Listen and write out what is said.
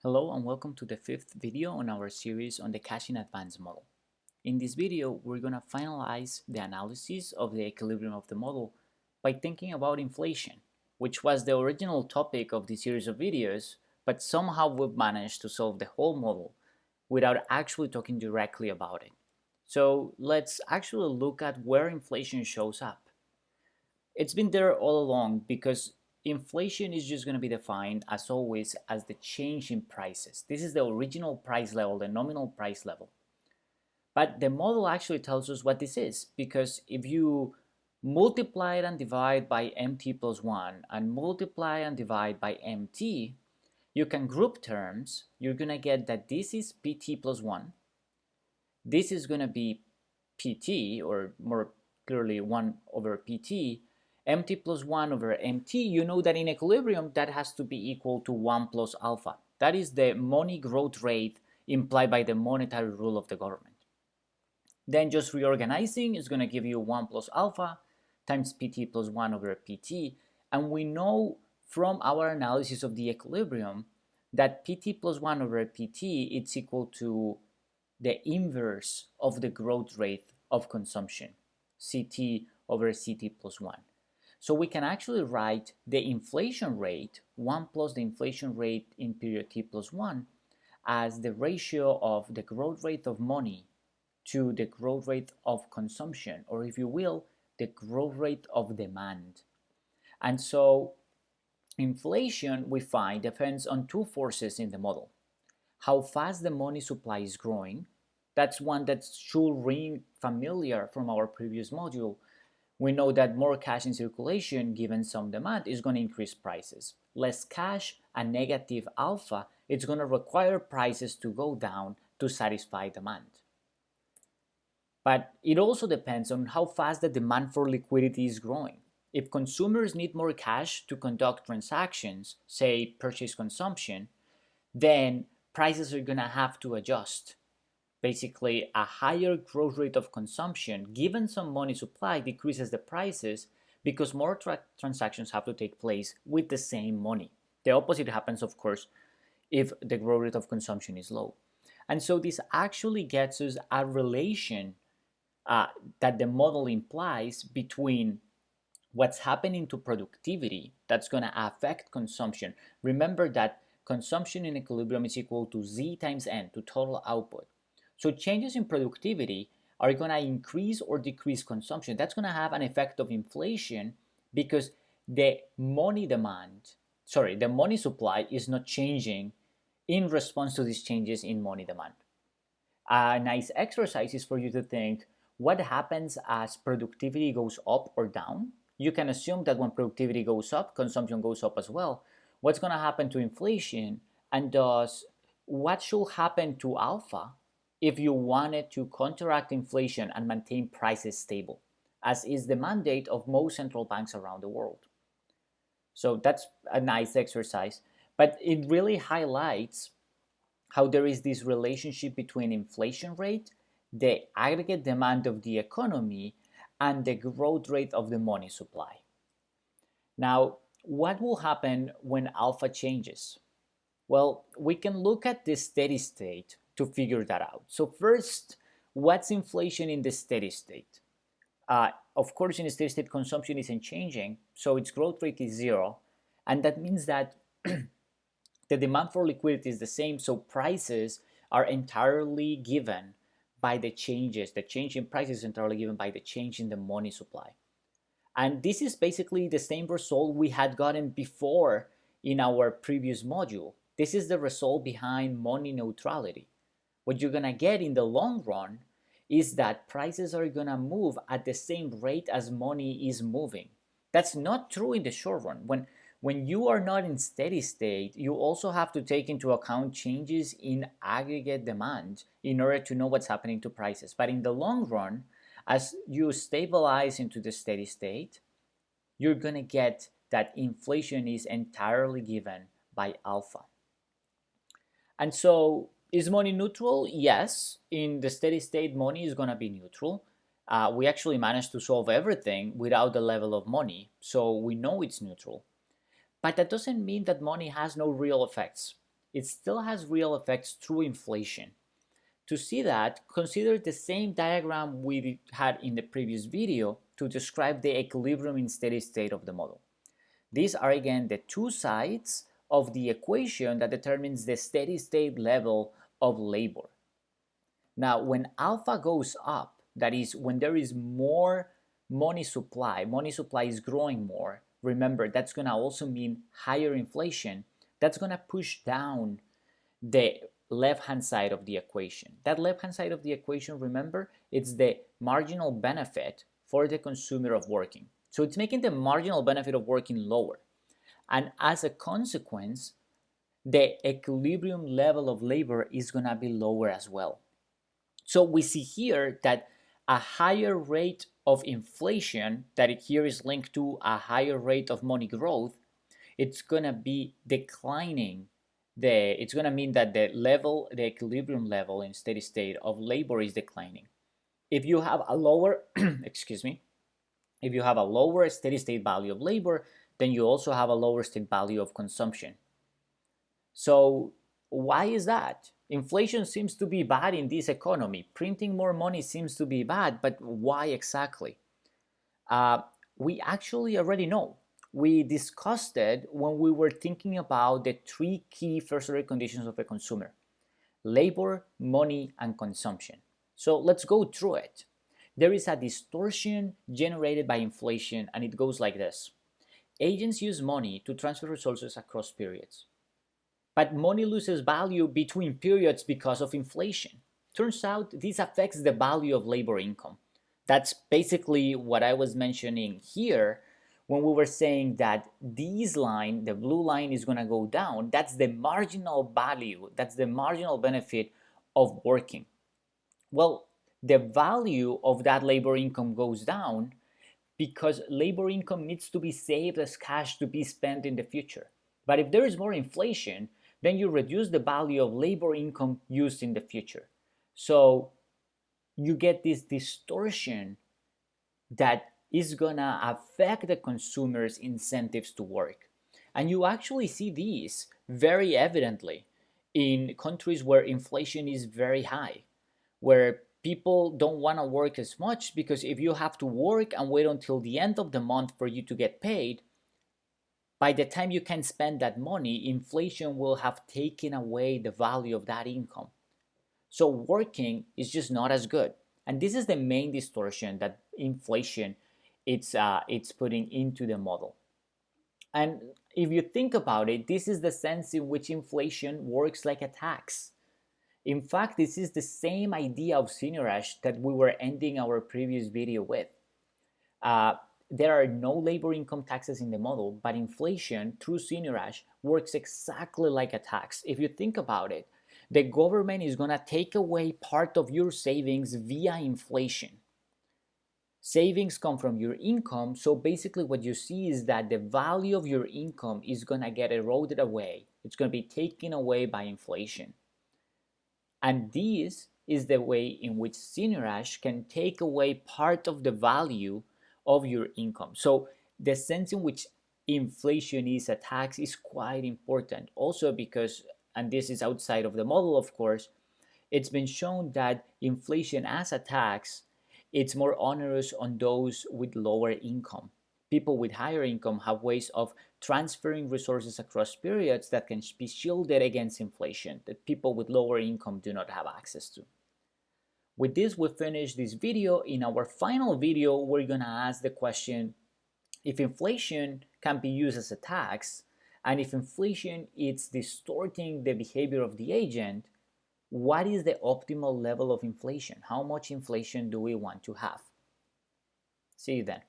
Hello and welcome to the fifth video on our series on the cash in advance model. In this video, we're going to finalize the analysis of the equilibrium of the model by thinking about inflation, which was the original topic of this series of videos, but somehow we've managed to solve the whole model without actually talking directly about it. So let's actually look at where inflation shows up. It's been there all along because inflation is just going to be defined, as always, as the change in prices. This is the original price level, the nominal price level. But the model actually tells us what this is, because if you multiply it and divide by mt plus 1 and multiply and divide by mt, you can group terms. You're going to get that this is pt plus 1. This is going to be pt, or more clearly 1 over pt, mt plus 1 over mt. You know that in equilibrium that has to be equal to 1 plus alpha. That is the money growth rate implied by the monetary rule of the government. Then just reorganizing is going to give you 1 plus alpha times pt plus 1 over pt. And we know from our analysis of the equilibrium that pt plus 1 over pt is equal to the inverse of the growth rate of consumption, ct over ct plus 1. So we can actually write the inflation rate, 1 plus the inflation rate in period t plus 1, as the ratio of the growth rate of money to the growth rate of consumption, or if you will, the growth rate of demand. And so inflation, we find, depends on two forces in the model. How fast the money supply is growing. That's one that should ring familiar from our previous module. We know that more cash in circulation, given some demand, is going to increase prices. Less cash and negative alpha, it's going to require prices to go down to satisfy demand. But it also depends on how fast the demand for liquidity is growing. If consumers need more cash to conduct transactions, say purchase consumption, then prices are going to have to adjust. Basically, a higher growth rate of consumption, given some money supply, decreases the prices because more transactions have to take place with the same money. The opposite happens, of course, if the growth rate of consumption is low. And so this actually gets us a relation that the model implies between what's happening to productivity that's going to affect consumption. Remember that consumption in equilibrium is equal to z times n, to total output. So changes in productivity are going to increase or decrease consumption. That's going to have an effect of inflation because the money supply is not changing in response to these changes in money demand. A nice exercise is for you to think what happens as productivity goes up or down. You can assume that when productivity goes up, consumption goes up as well. What's going to happen to inflation, and thus what should happen to alpha if you wanted to counteract inflation and maintain prices stable, as is the mandate of most central banks around the world. So that's a nice exercise, but it really highlights how there is this relationship between inflation rate, the aggregate demand of the economy, and the growth rate of the money supply. Now, what will happen when alpha changes? Well, we can look at the steady state to figure that out. So first, what's inflation in the steady state? Of course, in the steady state, consumption isn't changing, so its growth rate is 0. And that means that the demand for liquidity is the same, so prices are entirely given by the changes. The change in prices is entirely given by the change in the money supply. And this is basically the same result we had gotten before in our previous module. This is the result behind money neutrality. What you're going to get in the long run is that prices are going to move at the same rate as money is moving. That's not true in the short run. When you are not in steady state, you also have to take into account changes in aggregate demand in order to know what's happening to prices. But in the long run, as you stabilize into the steady state, you're going to get that inflation is entirely given by alpha. And so, is money neutral? Yes. In the steady state, money is going to be neutral. We actually managed to solve everything without the level of money, so we know it's neutral. But that doesn't mean that money has no real effects. it still has real effects through inflation. To see that, consider the same diagram we had in the previous video to describe the equilibrium in steady state of the model. These are again the two sides of the equation that determines the steady state level of labor. Now, when alpha goes up, that is, when there is more money supply is growing more, remember that's going to also mean higher inflation. That's going to push down the left-hand side of the equation. That left-hand side of the equation, remember, it's the marginal benefit for the consumer of working. So it's making the marginal benefit of working lower. And as a consequence, the equilibrium level of labor is going to be lower as well. So we see here that a higher rate of inflation, that here is linked to a higher rate of money growth, it's going to be declining. It's going to mean that the equilibrium level in steady state of labor is declining. If you have a lower, excuse me, if you have a lower steady state value of labor, then you also have a lower state value of consumption. So why is that? Inflation seems to be bad in this economy. Printing more money seems to be bad, but why exactly? We actually already know. We discussed it when we were thinking about the three key first-order conditions of a consumer: labor, money, and consumption. So let's go through it. There is a distortion generated by inflation, and it goes like this. Agents use money to transfer resources across periods. But money loses value between periods because of inflation. Turns out this affects the value of labor income. That's basically what I was mentioning here when we were saying that this line, the blue line, is going to go down. That's the marginal value, that's the marginal benefit of working. Well, the value of that labor income goes down because labor income needs to be saved as cash to be spent in the future. But if there is more inflation, then you reduce the value of labor income used in the future. So you get this distortion that is gonna affect the consumer's incentives to work. And you actually see these very evidently in countries where inflation is very high, where people don't want to work as much because if you have to work and wait until the end of the month for you to get paid, by the time you can spend that money, inflation will have taken away the value of that income. So working is just not as good. And this is the main distortion that inflation it's putting into the model. And if you think about it, this is the sense in which inflation works like a tax. In fact, this is the same idea of seigniorage that we were ending our previous video with. There are no labor income taxes in the model, but inflation through seigniorage works exactly like a tax. If you think about it, the government is going to take away part of your savings via inflation. Savings come from your income, so basically what you see is that the value of your income is going to get eroded away. It's going to be taken away by inflation. And this is the way in which seigniorage can take away part of the value of your income. So the sense in which inflation is a tax is quite important. Also because, and this is outside of the model of course, it's been shown that inflation as a tax, it's more onerous on those with lower income. People with higher income have ways of transferring resources across periods that can be shielded against inflation that people with lower income do not have access to. With this, we finish this video. In our final video, we're going to ask the question, if inflation can be used as a tax, and if inflation is distorting the behavior of the agent, what is the optimal level of inflation? How much inflation do we want to have? See you then.